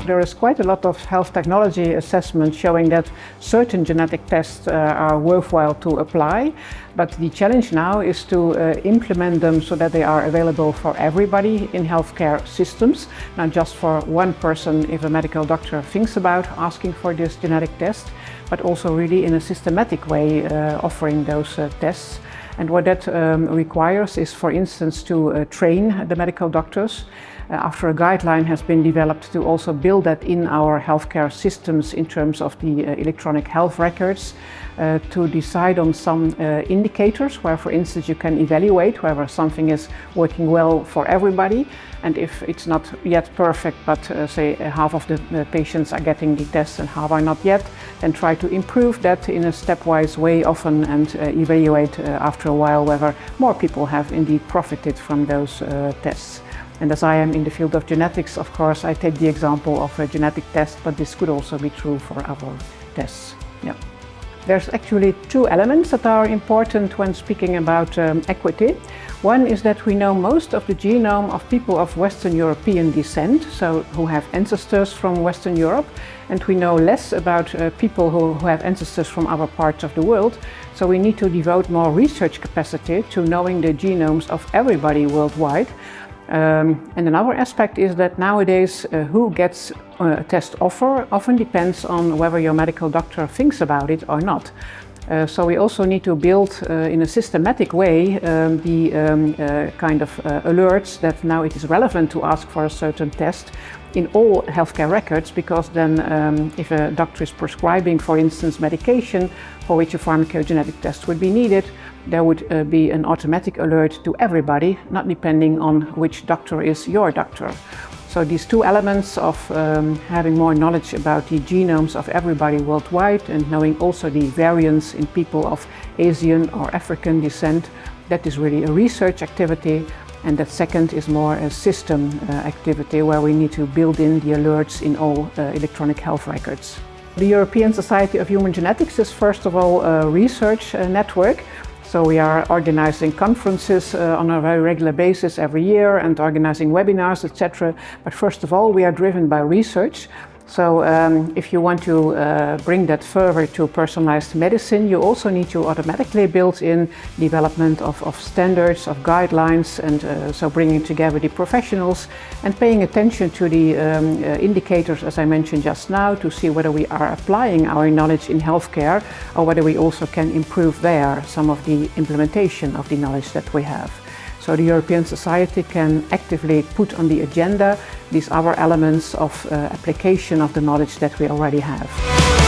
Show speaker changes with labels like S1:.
S1: there is quite a lot of health technology assessment showing that certain genetic tests are worthwhile to apply, but the challenge now is to implement them so that they are available for everybody in healthcare systems, not just for one person if a medical doctor thinks about asking for this genetic test, but also really in a systematic way offering those tests. And what that requires is, for instance, to train the medical doctors after a guideline has been developed to also build that in our healthcare systems in terms of the electronic health records, to decide on some indicators where, for instance, you can evaluate whether something is working well for everybody, and if it's not yet perfect, but say half of the patients are getting the test and half are not yet, then try to improve that in a stepwise way often and evaluate after a while whether more people have indeed profited from those tests. And as I am in the field of genetics, of course, I take the example of a genetic test, but this could also be true for other tests. Yeah. There's actually two elements that are important when speaking about equity. One is that we know most of the genome of people of Western European descent, so who have ancestors from Western Europe, and we know less about people who have ancestors from other parts of the world. So we need to devote more research capacity to knowing the genomes of everybody worldwide. And another aspect is that nowadays who gets a test offer often depends on whether your medical doctor thinks about it or not. So we also need to build in a systematic way the kind of alerts that now it is relevant to ask for a certain test in all healthcare records, because then if a doctor is prescribing, for instance, medication for which a pharmacogenetic test would be needed, there would be an automatic alert to everybody, not depending on which doctor is your doctor. So these two elements of having more knowledge about the genomes of everybody worldwide and knowing also the variance in people of Asian or African descent, that is really a research activity. And that second is more a system activity where we need to build in the alerts in all electronic health records. The European Society of Human Genetics is first of all a research network. So we are organizing conferences on a very regular basis every year and organizing webinars, etc. But first of all, we are driven by research. So if you want to bring that further to personalized medicine, you also need to automatically build in development of standards, of guidelines, and so bringing together the professionals and paying attention to the indicators, as I mentioned just now, to see whether we are applying our knowledge in healthcare or whether we also can improve there some of the implementation of the knowledge that we have. So the European Society can actively put on the agenda these other elements of application of the knowledge that we already have.